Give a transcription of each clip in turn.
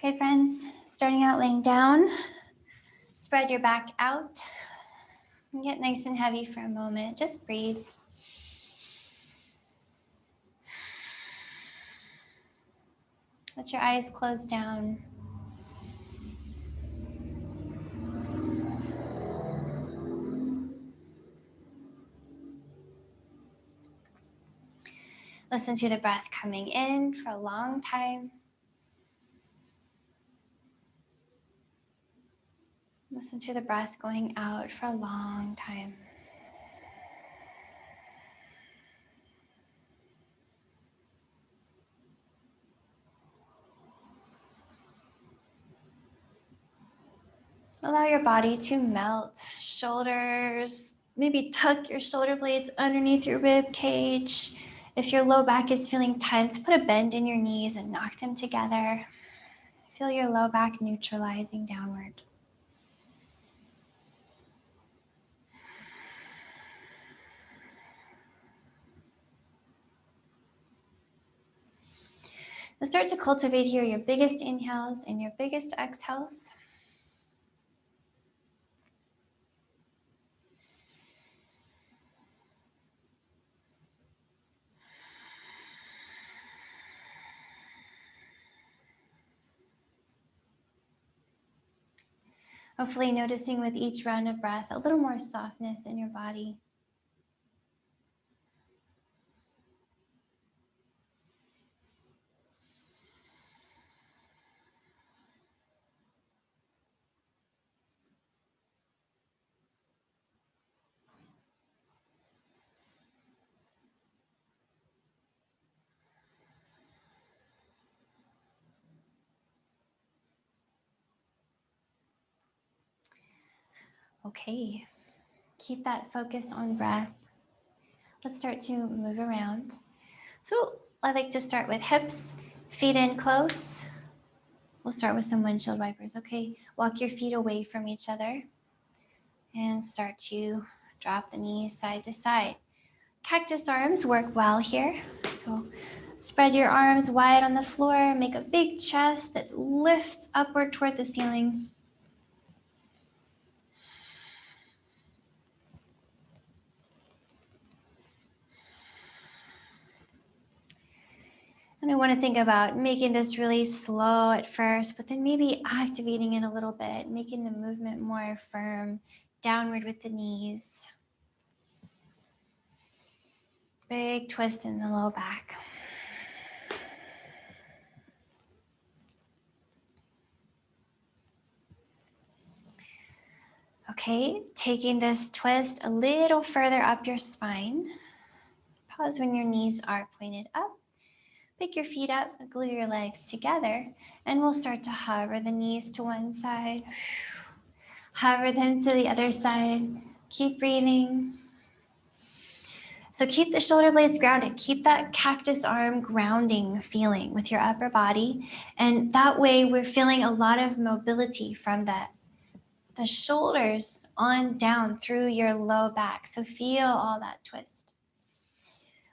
Okay, friends, starting out laying down, spread your back out and get nice and heavy for a moment. Just breathe. Let your eyes close down. Listen to the breath coming in for a long time. Listen to the breath going out for a long time. Allow your body to melt. Shoulders, maybe tuck your shoulder blades underneath your rib cage. If your low back is feeling tense, put a bend in your knees and knock them together. Feel your low back neutralizing downward. Let's start to cultivate here your biggest inhales and your biggest exhales. Hopefully noticing with each round of breath a little more softness in your body. Okay, keep that focus on breath. Let's start to move around. So I like to start with hips, feet in close. We'll start with some windshield wipers, okay? Walk your feet away from each other and start to drop the knees side to side. Cactus arms work well here. So spread your arms wide on the floor, make a big chest that lifts upward toward the ceiling. And I want to think about making this really slow at first, but then maybe activating it a little bit, making the movement more firm, downward with the knees. Big twist in the low back. Okay, taking this twist a little further up your spine. Pause when your knees are pointed up. Pick your feet up, glue your legs together, and we'll start to hover the knees to one side. Hover them to the other side. Keep breathing. So keep the shoulder blades grounded. Keep that cactus arm grounding feeling with your upper body. And that way we're feeling a lot of mobility from the shoulders on down through your low back. So feel all that twist.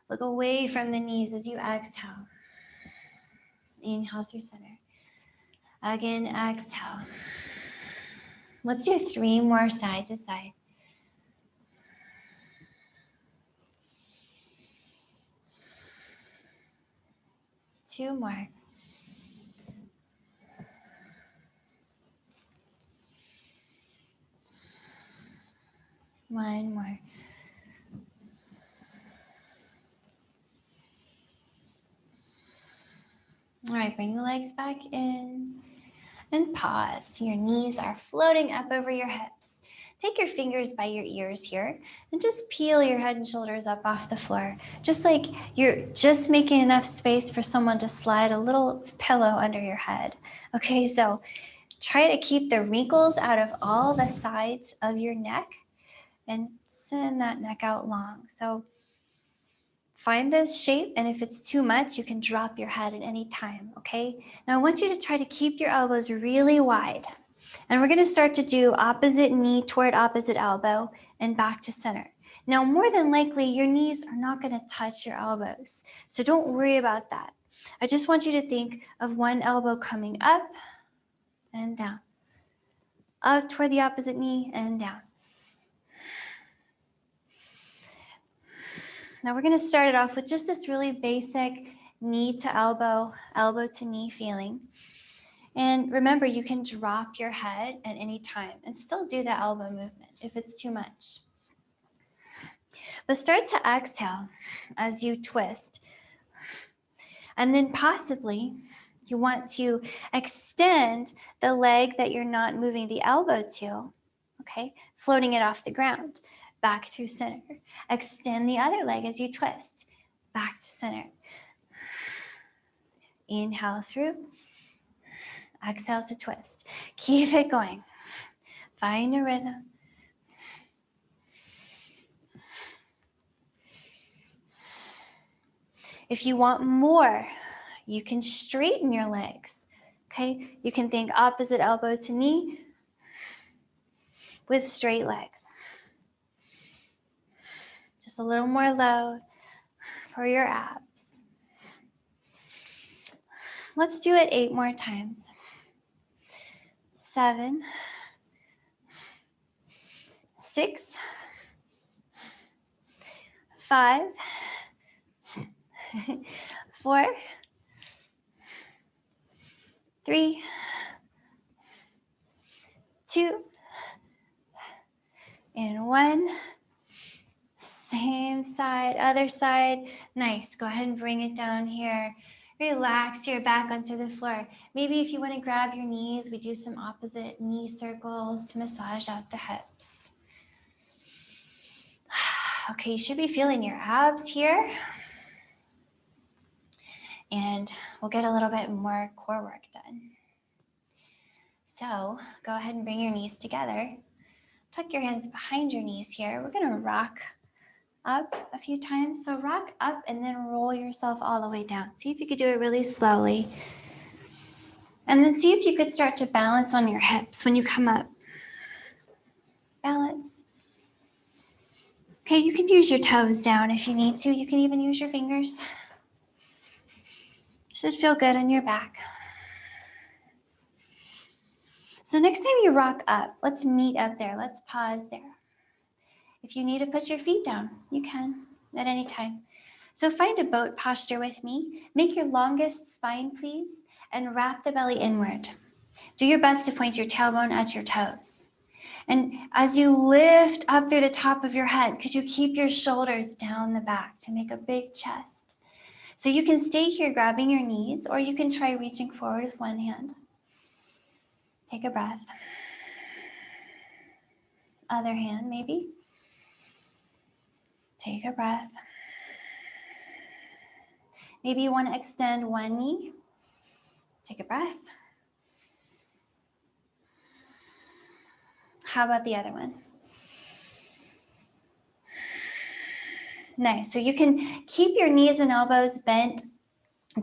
Look away from the knees as you exhale. Inhale through center. Again, exhale. Let's do 3 more side to side. Two more. One more. All right, bring the legs back in and pause. Your knees are floating up over your hips. Take your fingers by your ears here and just peel your head and shoulders up off the floor. Just like you're just making enough space for someone to slide a little pillow under your head. Okay, so try to keep the wrinkles out of all the sides of your neck and send that neck out long. So find this shape, and if it's too much, you can drop your head at any time, okay? Now I want you to try to keep your elbows really wide. And we're gonna start to do opposite knee toward opposite elbow and back to center. Now, more than likely, your knees are not gonna touch your elbows. So don't worry about that. I just want you to think of one elbow coming up and down. Up toward the opposite knee and down. Now we're going to start it off with just this really basic knee to elbow, elbow to knee feeling. And remember, you can drop your head at any time and still do the elbow movement if it's too much. But start to exhale as you twist. And then possibly you want to extend the leg that you're not moving the elbow to, okay? Floating it off the ground, back through center. Extend the other leg as you twist, back to center. Inhale through, exhale to twist. Keep it going. Find a rhythm. If you want more, you can straighten your legs, okay? You can think opposite elbow to knee with straight legs. Just a little more load for your abs. Let's do it 8 more times. 7, 6, 5, 4, 3, 2, and 1. Same side, other side. Nice. Go ahead and bring it down here. Relax your back onto the floor. Maybe if you want to grab your knees, we do some opposite knee circles to massage out the hips. Okay, you should be feeling your abs here. And we'll get a little bit more core work done. So go ahead and bring your knees together. Tuck your hands behind your knees here. We're going to rock up a few times. So rock up and then roll yourself all the way down. See if you could do it really slowly. And then see if you could start to balance on your hips when you come up. Balance. Okay, you can use your toes down if you need to. You can even use your fingers. Should feel good on your back. So next time you rock up, let's meet up there. Let's pause there. If you need to put your feet down, you can at any time. So find a boat posture with me. Make your longest spine, please, and wrap the belly inward. Do your best to point your tailbone at your toes. And as you lift up through the top of your head, could you keep your shoulders down the back to make a big chest? So you can stay here grabbing your knees, or you can try reaching forward with one hand. Take a breath. Other hand, maybe. Take a breath. Maybe you want to extend one knee. Take a breath. How about the other one? Nice. So you can keep your knees and elbows bent,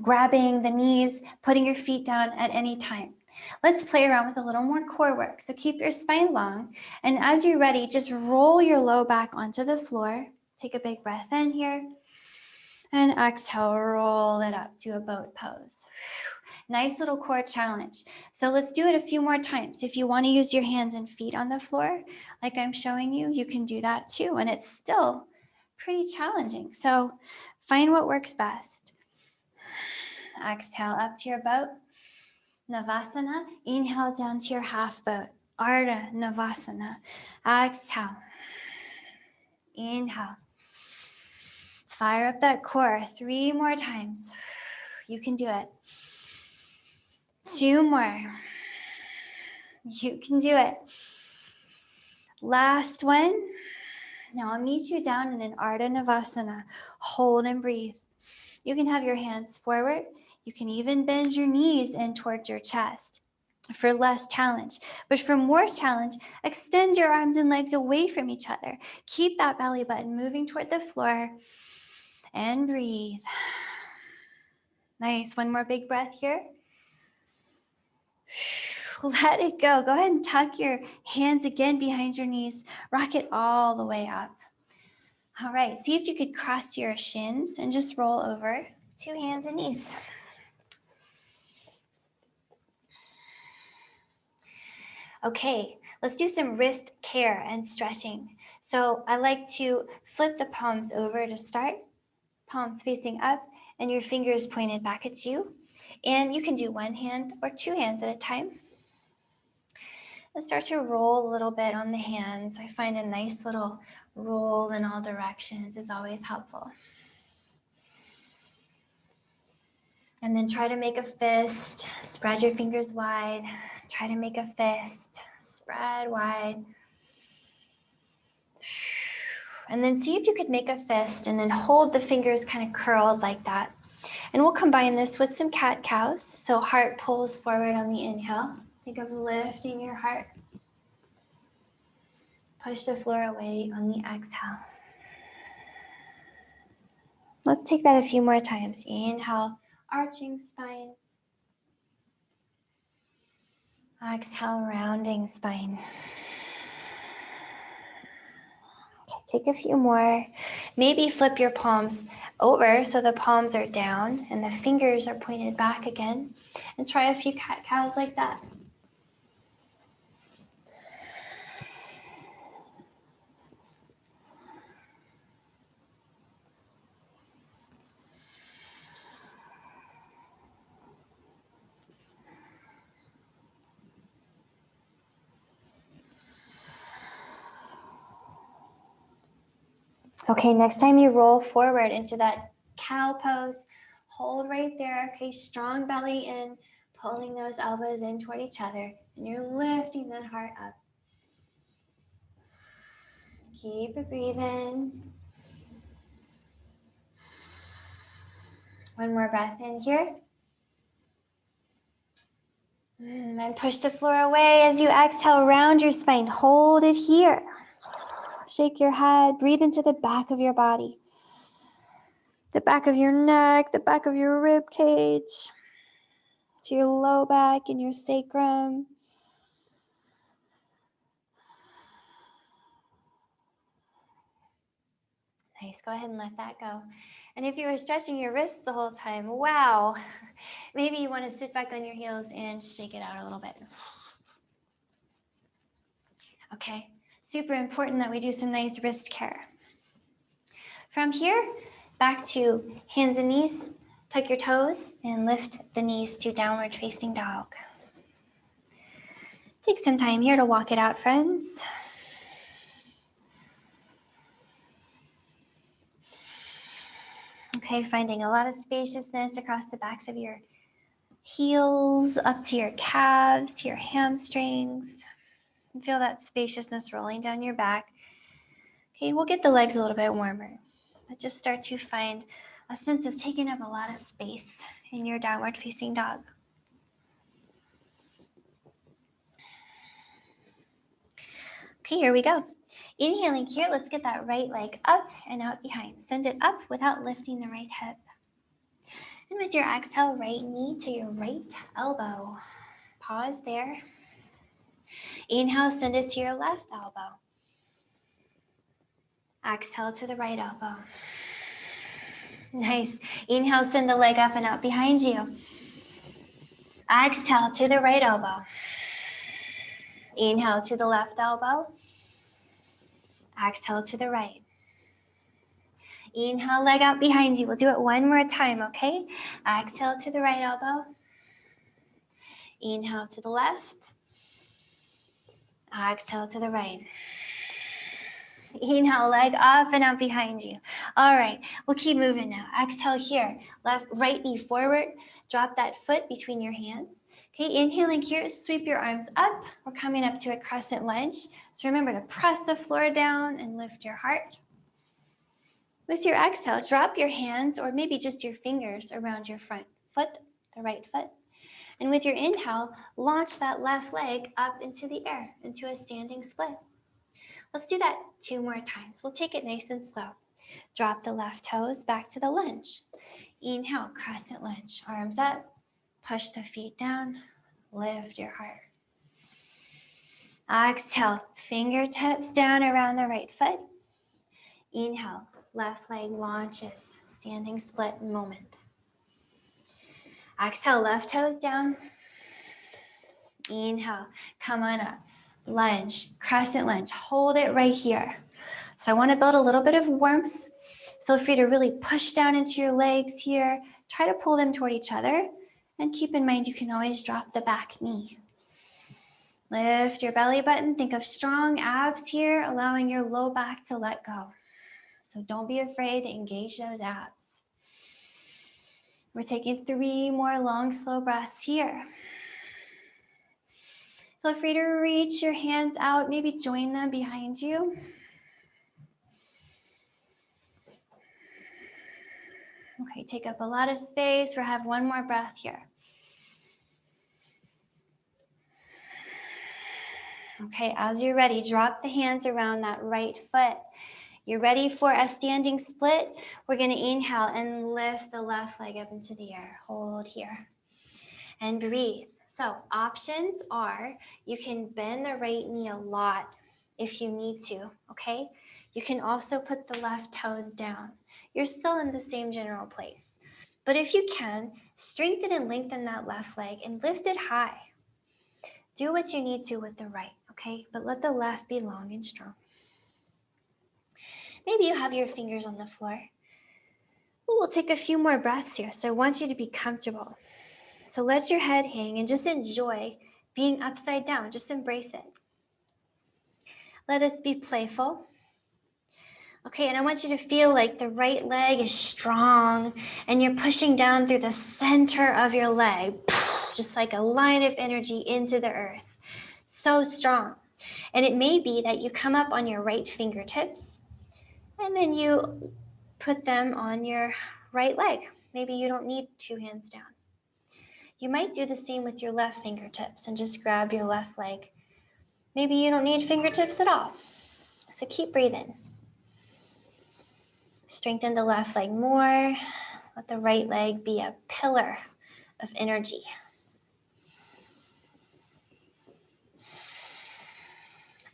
grabbing the knees, putting your feet down at any time. Let's play around with a little more core work. So keep your spine long. And as you're ready, just roll your low back onto the floor. Take a big breath in here. And exhale, roll it up to a boat pose. Nice little core challenge. So let's do it a few more times. If you want to use your hands and feet on the floor, like I'm showing you, you can do that too. And it's still pretty challenging. So find what works best. Exhale up to your boat. Navasana. Inhale down to your half boat. Ardha Navasana. Exhale. Inhale. Fire up that core 3 more times. You can do it. 2 more. You can do it. Last one. Now I'll meet you down in an Ardha Navasana. Hold and breathe. You can have your hands forward. You can even bend your knees in towards your chest for less challenge. But for more challenge, extend your arms and legs away from each other. Keep that belly button moving toward the floor. And breathe. Nice. One more big breath here. Let it go. Go ahead and tuck your hands again behind your knees. Rock it all the way up. All right. See if you could cross your shins and just roll over. 2 hands and knees. Okay, let's do some wrist care and stretching. So I like to flip the palms over to start, palms facing up and your fingers pointed back at you. And you can do one hand or two hands at a time. And start to roll a little bit on the hands. I find a nice little roll in all directions is always helpful. And then try to make a fist. Spread your fingers wide. Try to make a fist. Spread wide. And then see if you could make a fist and then hold the fingers kind of curled like that. And we'll combine this with some cat-cows. So heart pulls forward on the inhale. Think of lifting your heart. Push the floor away on the exhale. Let's take that a few more times. Inhale, arching spine. Exhale, rounding spine. Okay, take a few more. Maybe flip your palms over so the palms are down and the fingers are pointed back again. And try a few cat-cows like that. Okay, next time you roll forward into that cow pose, hold right there. Okay, strong belly in, pulling those elbows in toward each other, and you're lifting that heart up. Keep it breathing. One more breath in here. And then push the floor away as you exhale, round your spine. Hold it here. Shake your head, breathe into the back of your body. The back of your neck, the back of your rib cage, to your low back and your sacrum. Nice, go ahead and let that go. And if you were stretching your wrists the whole time, wow, maybe you want to sit back on your heels and shake it out a little bit. Okay, super important that we do some nice wrist care. From here, back to hands and knees. Tuck your toes and lift the knees to downward facing dog. Take some time here to walk it out, friends. Okay, finding a lot of spaciousness across the backs of your heels, up to your calves, to your hamstrings. And feel that spaciousness rolling down your back. Okay, we'll get the legs a little bit warmer. But just start to find a sense of taking up a lot of space in your downward facing dog. Okay, here we go. Inhaling here, let's get that right leg up and out behind. Send it up without lifting the right hip. And with your exhale, right knee to your right elbow. Pause there. Inhale, send it to your left elbow. Exhale to the right elbow. Nice. Inhale, send the leg up and out behind you. Exhale to the right elbow. Inhale to the left elbow. Exhale to the right. Inhale, leg out behind you. We'll do it one more time, okay? Exhale to the right elbow. Inhale to the left. Exhale to the right. Inhale, leg up and out behind you. All right, we'll keep moving now. Exhale here, right knee forward. Drop that foot between your hands. Okay, inhaling here, sweep your arms up. We're coming up to a crescent lunge. So remember to press the floor down and lift your heart. With your exhale, drop your hands or maybe just your fingers around your front foot, the right foot. And with your inhale, launch that left leg up into the air, into a standing split. Let's do that 2 more times. We'll take it nice and slow. Drop the left toes back to the lunge. Inhale, crescent lunge. Arms up. Push the feet down. Lift your heart. Exhale, fingertips down around the right foot. Inhale, left leg launches. Standing split moment. Exhale, left toes down. Inhale, come on up. lunge, crescent lunge. Hold it right here. So I want to build a little bit of warmth. Feel free to really push down into your legs here. Try to pull them toward each other. And keep in mind, you can always drop the back knee. Lift your belly button. Think of strong abs here, allowing your low back to let go. So don't be afraid to engage those abs. We're taking 3 more long, slow breaths here. Feel free to reach your hands out, maybe join them behind you. Okay, take up a lot of space. We'll have 1 more breath here. Okay, as you're ready, drop the hands around that right foot. You're ready for a standing split. We're gonna inhale and lift the left leg up into the air. Hold here and breathe. So options are, you can bend the right knee a lot if you need to, okay? You can also put the left toes down. You're still in the same general place. But if you can, strengthen and lengthen that left leg and lift it high. Do what you need to with the right, okay? But let the left be long and strong. Maybe you have your fingers on the floor. We'll take a few more breaths here. So I want you to be comfortable. So let your head hang and just enjoy being upside down. Just embrace it. Let us be playful. Okay, and I want you to feel like the right leg is strong and you're pushing down through the center of your leg, just like a line of energy into the earth. So strong. And it may be that you come up on your right fingertips and then you put them on your right leg. Maybe you don't need 2 hands down. You might do the same with your left fingertips and just grab your left leg. Maybe you don't need fingertips at all. So keep breathing. Strengthen the left leg more. Let the right leg be a pillar of energy.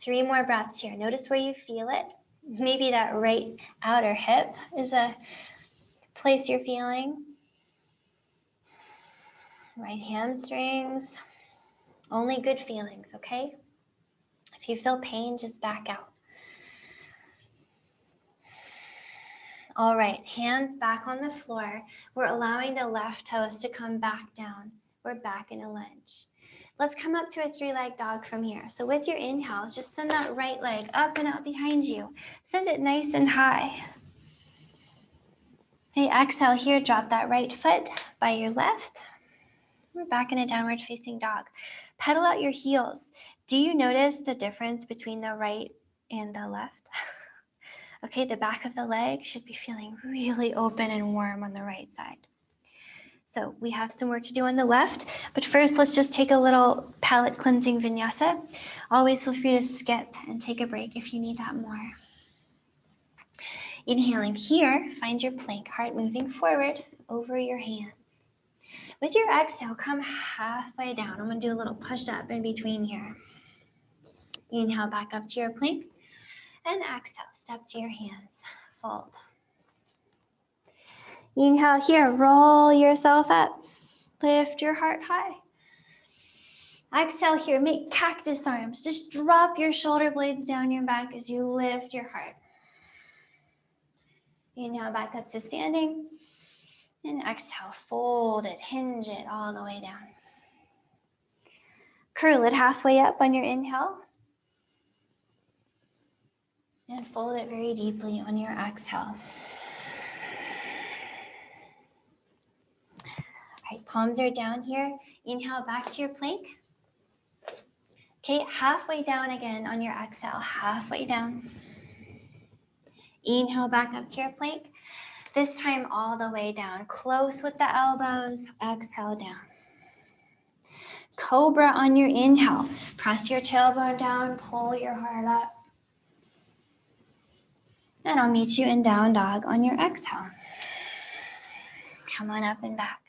Three more breaths here. Notice where you feel it. Maybe that right outer hip is a place you're feeling. Right hamstrings. Only good feelings, okay? If you feel pain, just back out. All right, hands back on the floor. We're allowing the left toes to come back down. We're back in a lunge. Let's come up to a 3-leg dog from here. So with your inhale, just send that right leg up and out behind you. Send it nice and high. Okay, exhale here, drop that right foot by your left. We're back in a downward facing dog. Pedal out your heels. Do you notice the difference between the right and the left? Okay, the back of the leg should be feeling really open and warm on the right side. So we have some work to do on the left, but first let's just take a little palate cleansing vinyasa. Always feel free to skip and take a break if you need that more. Inhaling here, find your plank, heart moving forward over your hands. With your exhale, come halfway down. I'm gonna do a little push up in between here. Inhale back up to your plank. And exhale, step to your hands, fold. Inhale here, roll yourself up. Lift your heart high. Exhale here, make cactus arms. Just drop your shoulder blades down your back as you lift your heart. Inhale back up to standing. And exhale, fold it, hinge it all the way down. Curl it halfway up on your inhale. And fold it very deeply on your exhale. All right, palms are down here. Inhale back to your plank. Okay, halfway down again on your exhale, halfway down. Inhale back up to your plank. This time all the way down, close with the elbows, exhale down. Cobra on your inhale. Press your tailbone down, pull your heart up. And I'll meet you in down dog on your exhale. Come on up and back.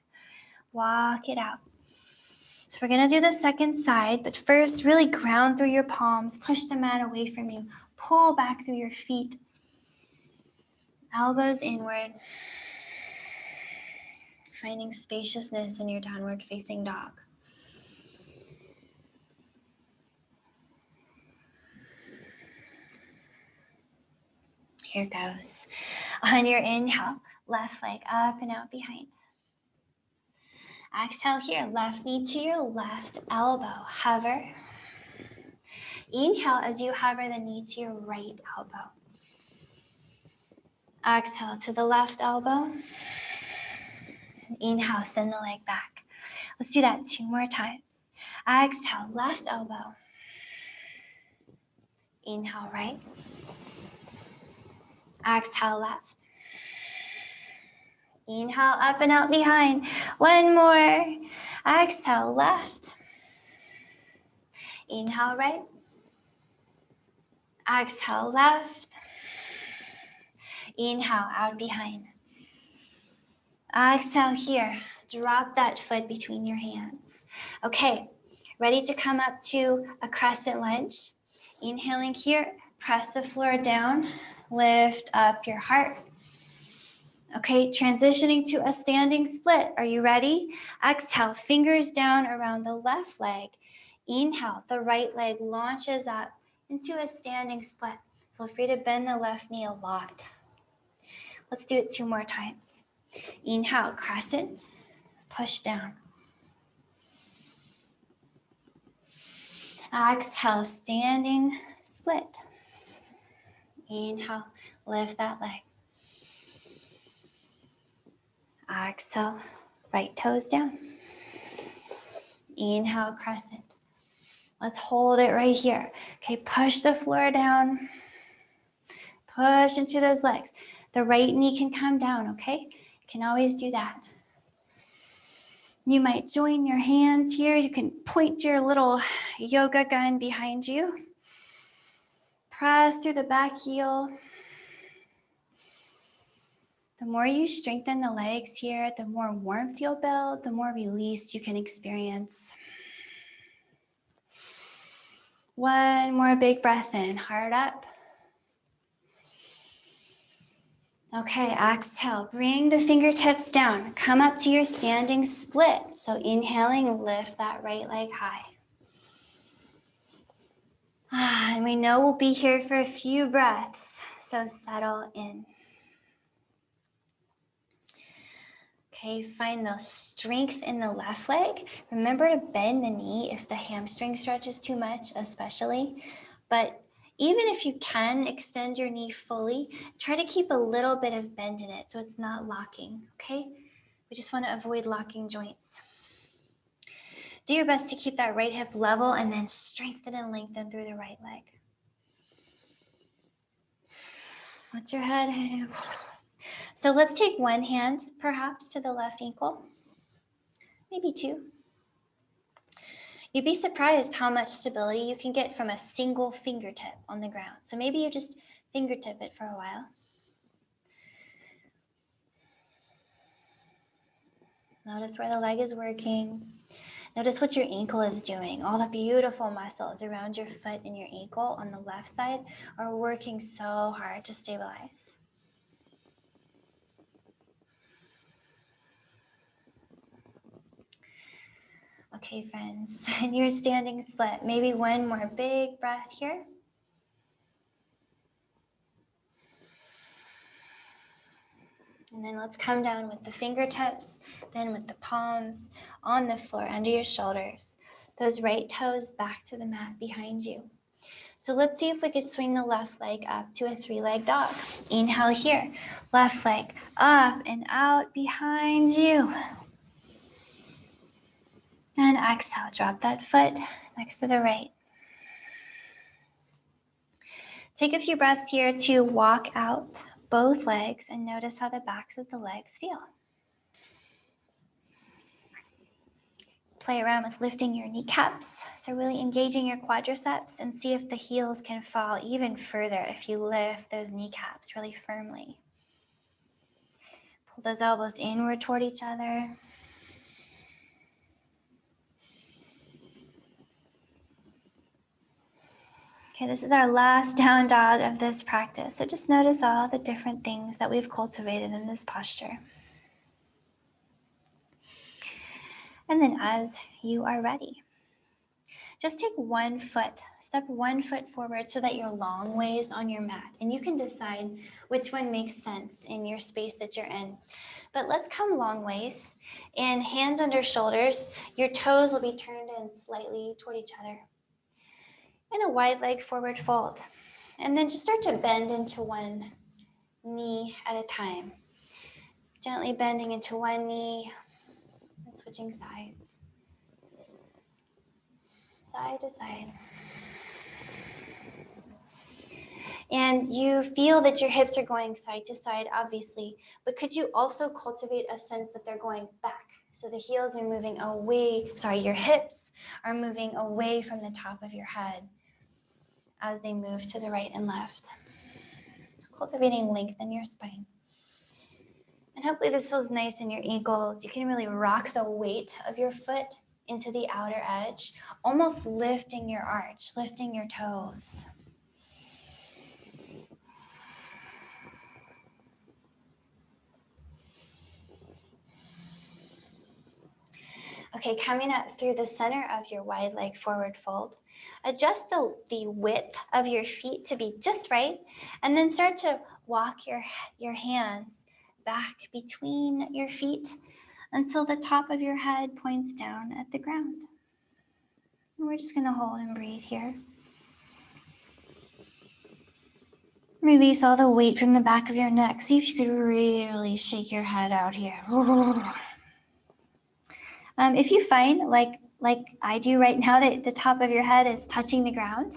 Walk it out. So we're gonna do the second side, but first really ground through your palms, push the mat away from you, pull back through your feet, elbows inward, finding spaciousness in your downward facing dog. Here goes. On your inhale, left leg up and out behind. Exhale here, left knee to your left elbow. Hover. Inhale as you hover the knee to your right elbow. Exhale to the left elbow. Inhale, send the leg back. Let's do that 2 more times. Exhale, left elbow. Inhale, right. Exhale, left. Inhale, up and out behind. 1 more. Exhale, left. Inhale, right. Exhale, left. Inhale, out behind. Exhale here. Drop that foot between your hands. Okay, ready to come up to a crescent lunge. Inhaling here, press the floor down, lift up your heart. Okay, transitioning to a standing split. Are you ready? Exhale, fingers down around the left leg. Inhale, the right leg launches up into a standing split. Feel free to bend the left knee a lot. Let's do it 2 more times. Inhale, crescent, push down. Exhale, standing split. Inhale, lift that leg. Exhale, right toes down. Inhale, crescent. Let's hold it right here. Okay, push the floor down. Push into those legs. The right knee can come down, okay? You can always do that. You might join your hands here. You can point your little yoga gun behind you. Press through the back heel. The more you strengthen the legs here, the more warmth you'll build, the more release you can experience. 1 more big breath in, heart up. Okay, exhale, bring the fingertips down. Come up to your standing split. So inhaling, lift that right leg high. And we know we'll be here for a few breaths, so settle in. Okay, find the strength in the left leg. Remember to bend the knee if the hamstring stretches too much, especially. But even if you can extend your knee fully, try to keep a little bit of bend in it so it's not locking, okay? We just want to avoid locking joints. Do your best to keep that right hip level and then strengthen and lengthen through the right leg. Watch your head. So let's take 1 hand perhaps to the left ankle, maybe 2. You'd be surprised how much stability you can get from a single fingertip on the ground. So maybe you just fingertip it for a while. Notice where the leg is working. Notice what your ankle is doing. All the beautiful muscles around your foot and your ankle on the left side are working so hard to stabilize. Okay, friends, in your standing split, maybe 1 more big breath here. And then let's come down with the fingertips, then with the palms on the floor under your shoulders. Those right toes back to the mat behind you. So let's see if we could swing the left leg up to a 3-leg dog. Inhale here, left leg up and out behind you. And exhale, drop that foot next to the right. Take a few breaths here to walk out both legs and notice how the backs of the legs feel. Play around with lifting your kneecaps. So really engaging your quadriceps and see if the heels can fall even further if you lift those kneecaps really firmly. Pull those elbows inward toward each other. Okay, this is our last down dog of this practice. So just notice all the different things that we've cultivated in this posture. And then as you are ready, just take 1 foot, step 1 foot forward so that you're long ways on your mat. And you can decide which one makes sense in your space that you're in. But let's come long ways, and hands under shoulders. Your toes will be turned in slightly toward each other. In a wide leg forward fold. And then just start to bend into one knee at a time. Gently bending into one knee and switching sides. Side to side. And you feel that your hips are going side to side, obviously, but could you also cultivate a sense that they're going back? So the heels are moving away, your hips are moving away from the top of your head as they move to the right and left. So cultivating length in your spine. And hopefully this feels nice in your ankles. You can really rock the weight of your foot into the outer edge, almost lifting your arch, lifting your toes. Okay, coming up through the center of your wide leg forward fold. Adjust the width of your feet to be just right, and then start to walk your hands back between your feet until the top of your head points down at the ground. And we're just gonna hold and breathe here. Release all the weight from the back of your neck. See if you could really shake your head out here. If you find, like I do right now, that the top of your head is touching the ground,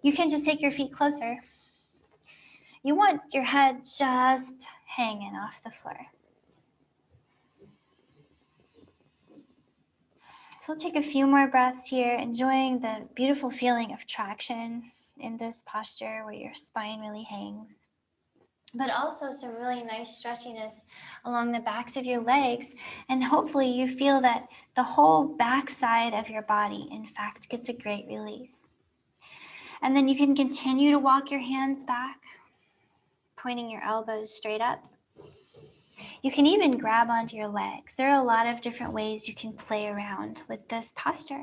you can just take your feet closer. You want your head just hanging off the floor. So we'll take a few more breaths here, enjoying the beautiful feeling of traction in this posture where your spine really hangs. But also some really nice stretchiness along the backs of your legs. And hopefully you feel that the whole back side of your body, in fact, gets a great release. And then you can continue to walk your hands back, pointing your elbows straight up. You can even grab onto your legs. There are a lot of different ways you can play around with this posture.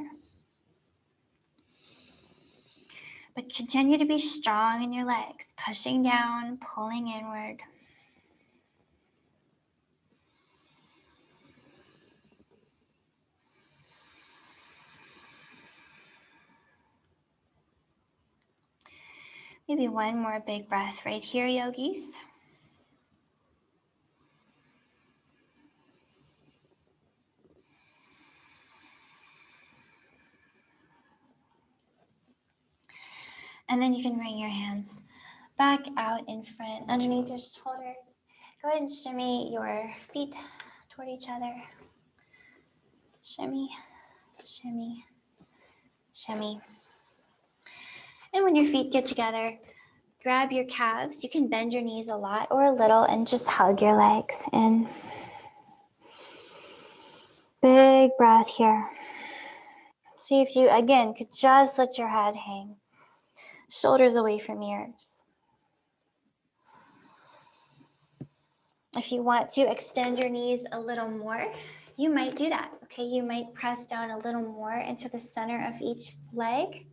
But continue to be strong in your legs, pushing down, pulling inward. Maybe one more big breath right here, yogis. And then you can bring your hands back out in front, underneath your shoulders. Go ahead and shimmy your feet toward each other. Shimmy, shimmy, shimmy. And when your feet get together, grab your calves. You can bend your knees a lot or a little and just hug your legs in. Big breath here. See if you, again, could just let your head hang. Shoulders away from ears. If you want to extend your knees a little more, you might do that, okay? You might press down a little more into the center of each leg,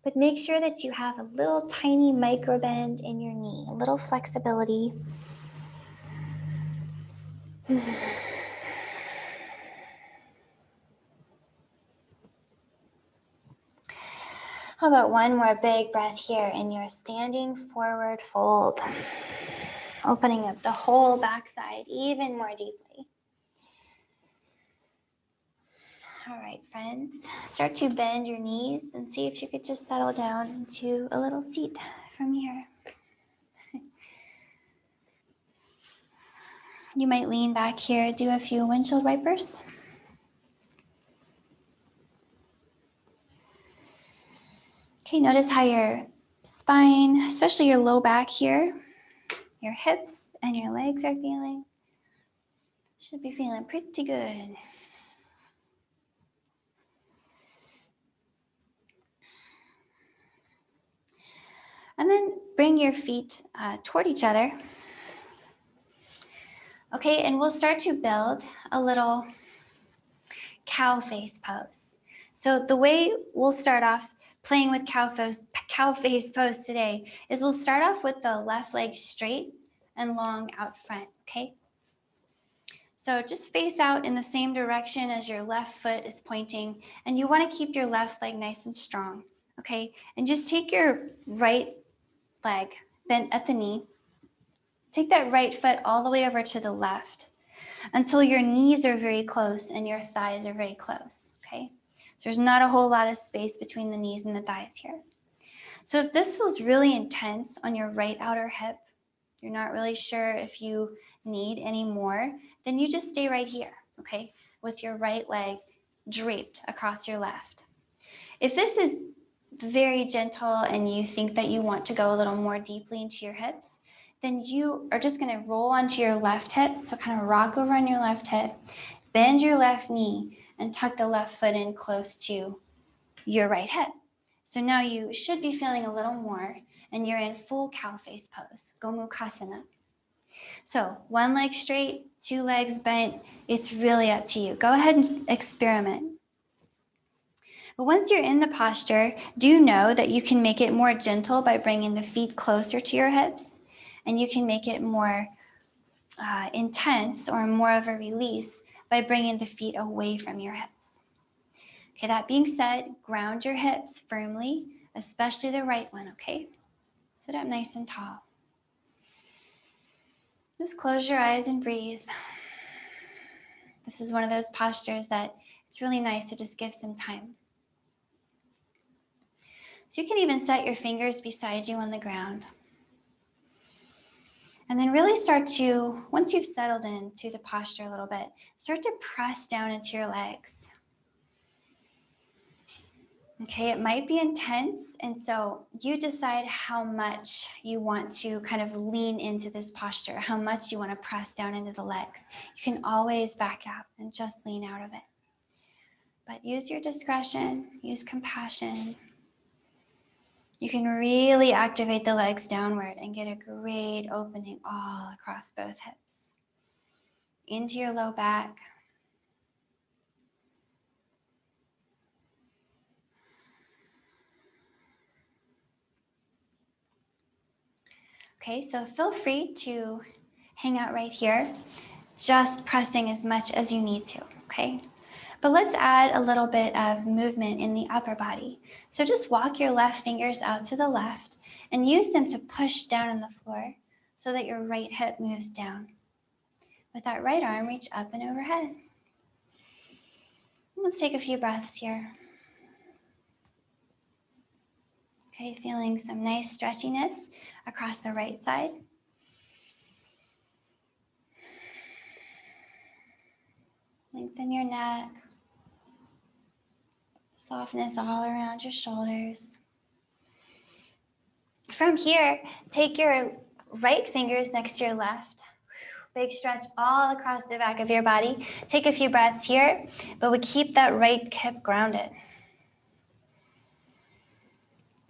but make sure that you have a little tiny micro bend in your knee, a little flexibility. How about one more big breath here in your standing forward fold, opening up the whole backside even more deeply. All right, friends, start to bend your knees and see if you could just settle down into a little seat from here. You might lean back here, do a few windshield wipers. Okay, notice how your spine, especially your low back here, your hips and your legs are feeling. Should be feeling pretty good. And then bring your feet toward each other. Okay, and we'll start to build a little cow face pose. So the way we'll start off playing with cow face pose today is we'll start off with the left leg straight and long out front, okay? So just face out in the same direction as your left foot is pointing, and you want to keep your left leg nice and strong, okay? And just take your right leg bent at the knee. Take that right foot all the way over to the left until your knees are very close and your thighs are very close, okay? So there's not a whole lot of space between the knees and the thighs here. So if this feels really intense on your right outer hip, you're not really sure if you need any more, then you just stay right here, okay? With your right leg draped across your left. If this is very gentle and you think that you want to go a little more deeply into your hips, then you are just gonna roll onto your left hip. So kind of rock over on your left hip, bend your left knee, and tuck the left foot in close to your right hip. So now you should be feeling a little more, and you're in full cow face pose, Gomukhasana. So one leg straight, two legs bent, it's really up to you. Go ahead and experiment. But once you're in the posture, do know that you can make it more gentle by bringing the feet closer to your hips, and you can make it more intense or more of a release by bringing the feet away from your hips. Okay, that being said, ground your hips firmly, especially the right one, okay? Sit up nice and tall. Just close your eyes and breathe. This is one of those postures that it's really nice to just give some time. So you can even set your fingers beside you on the ground. And then really start to, once you've settled into the posture a little bit, start to press down into your legs. Okay, it might be intense, and so you decide how much you want to kind of lean into this posture, how much you want to press down into the legs. You can always back out and just lean out of it. But use your discretion, use compassion. You can really activate the legs downward and get a great opening all across both hips. Into your low back. Okay, so feel free to hang out right here, just pressing as much as you need to, okay? But let's add a little bit of movement in the upper body. So just walk your left fingers out to the left and use them to push down on the floor so that your right hip moves down. With that right arm, reach up and overhead. Let's take a few breaths here. Okay, feeling some nice stretchiness across the right side. Lengthen your neck. Softness all around your shoulders. From here, take your right fingers next to your left. Big stretch all across the back of your body. Take a few breaths here, but we keep that right hip grounded.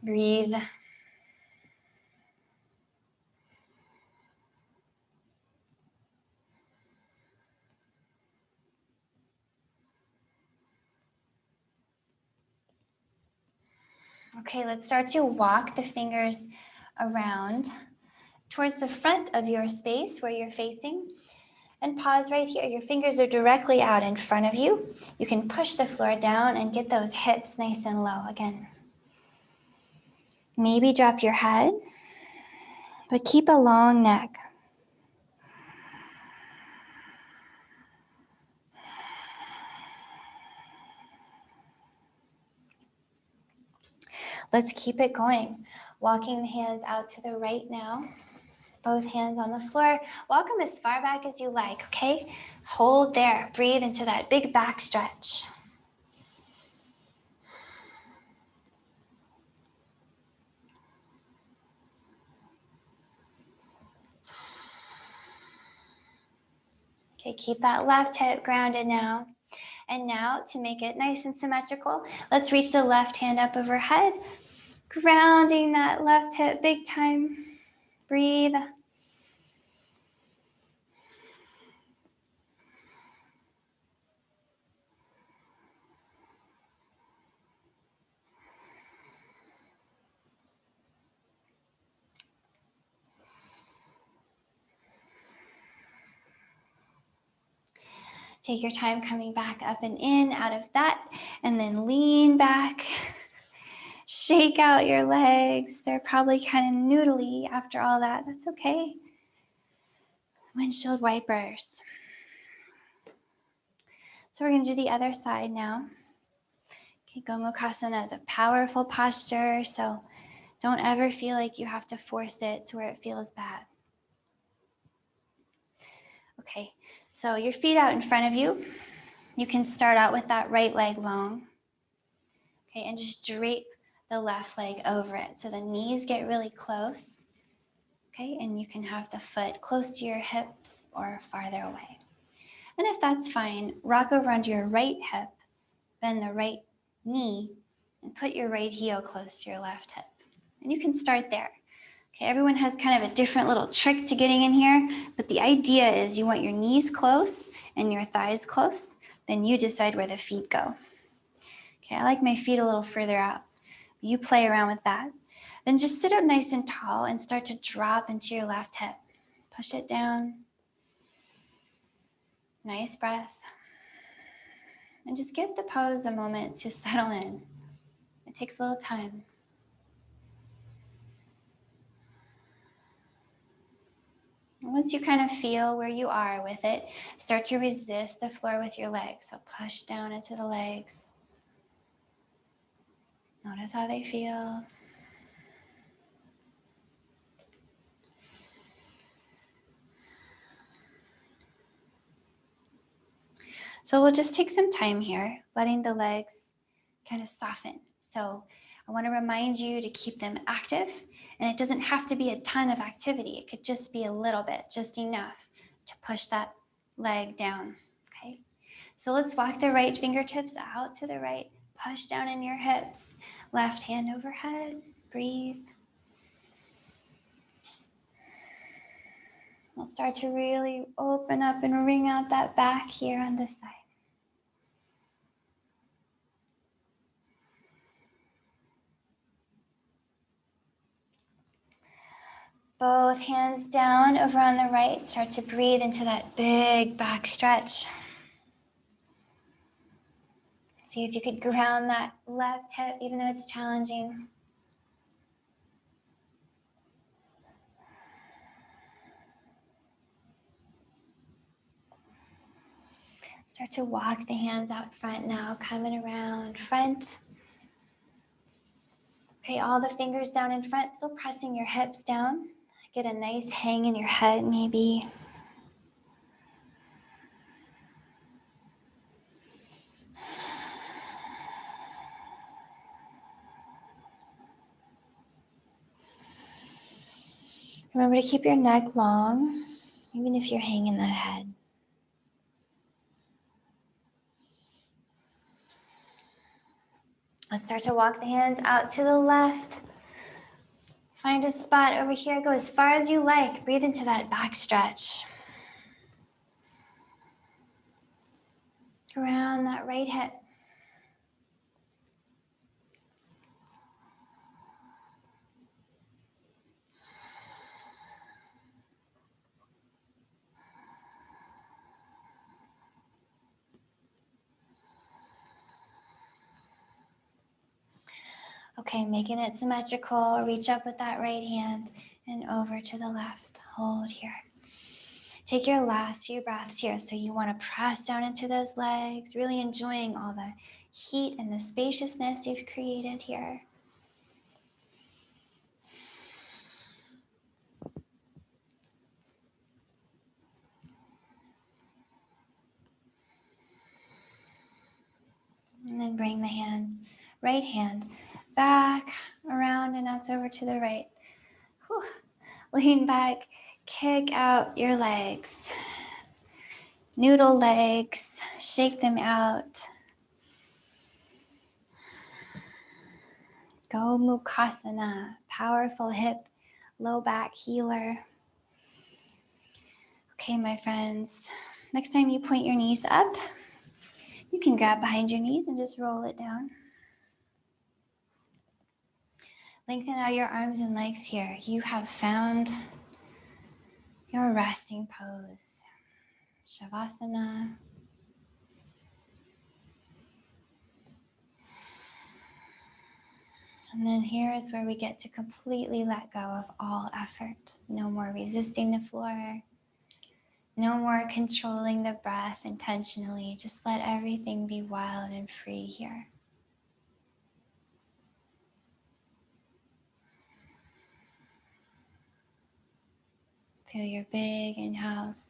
Breathe. Okay, let's start to walk the fingers around towards the front of your space where you're facing. And pause right here. Your fingers are directly out in front of you. You can push the floor down and get those hips nice and low again. Maybe drop your head, but keep a long neck. Let's keep it going. Walking the hands out to the right now. Both hands on the floor. Walk them as far back as you like, okay? Hold there. Breathe into that big back stretch. Okay, keep that left hip grounded now. And now, to make it nice and symmetrical, let's reach the left hand up overhead, grounding that left hip big time. Breathe. Take your time coming back up and in out of that, and then lean back. Shake out your legs. They're probably kind of noodly after all that. That's okay. Windshield wipers. So we're going to do the other side now. Okay, Gomukhasana is a powerful posture, so don't ever feel like you have to force it to where it feels bad. Okay, so your feet out in front of you. You can start out with that right leg long. Okay, and just drape the left leg over it. So the knees get really close. Okay, and you can have the foot close to your hips or farther away. And if that's fine, rock over onto your right hip, bend the right knee, and put your right heel close to your left hip. And you can start there. Okay, everyone has kind of a different little trick to getting in here, but the idea is you want your knees close and your thighs close, then you decide where the feet go. Okay, I like my feet a little further out. You play around with that. Then just sit up nice and tall and start to drop into your left hip. Push it down. Nice breath. And just give the pose a moment to settle in. It takes a little time. And once you kind of feel where you are with it, start to resist the floor with your legs. So push down into the legs. Notice how they feel. So we'll just take some time here, letting the legs kind of soften. So I want to remind you to keep them active, and it doesn't have to be a ton of activity. It could just be a little bit, just enough to push that leg down, okay? So let's walk the right fingertips out to the right, push down in your hips, left hand overhead, breathe. We'll start to really open up and wring out that back here on this side. Both hands down over on the right. Start to breathe into that big back stretch. See if you could ground that left hip, even though it's challenging. Start to walk the hands out front now, coming around front. Okay, all the fingers down in front, still pressing your hips down. Get a nice hang in your head, maybe. Remember to keep your neck long, even if you're hanging that head. Let's start to walk the hands out to the left. Find a spot over here. Go as far as you like. Breathe into that back stretch. Ground that right hip. Okay, making it symmetrical. Reach up with that right hand and over to the left. Hold here. Take your last few breaths here. So you want to press down into those legs, really enjoying all the heat and the spaciousness you've created here. And then bring the right hand back, around and up over to the right. Whew. Lean back, kick out your legs. Noodle legs, shake them out. Gomukhasana, powerful hip, low back healer. Okay, my friends, next time you point your knees up, you can grab behind your knees and just roll it down. Lengthen out your arms and legs here. You have found your resting pose. Shavasana. And then here is where we get to completely let go of all effort. No more resisting the floor. No more controlling the breath intentionally. Just let everything be wild and free here. Feel your big inhales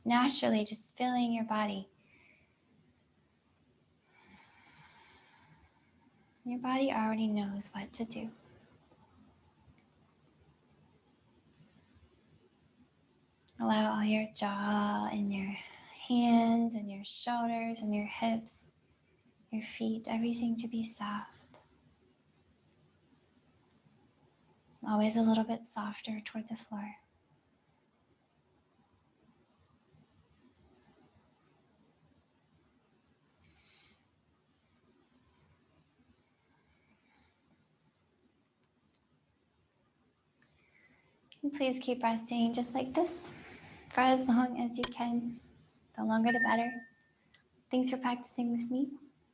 naturally just filling your body. Your body already knows what to do. Allow all your jaw and your hands and your shoulders and your hips, your feet, everything to be soft. Always a little bit softer toward the floor. And please keep resting just like this for as long as you can. The longer the better. Thanks for practicing with me.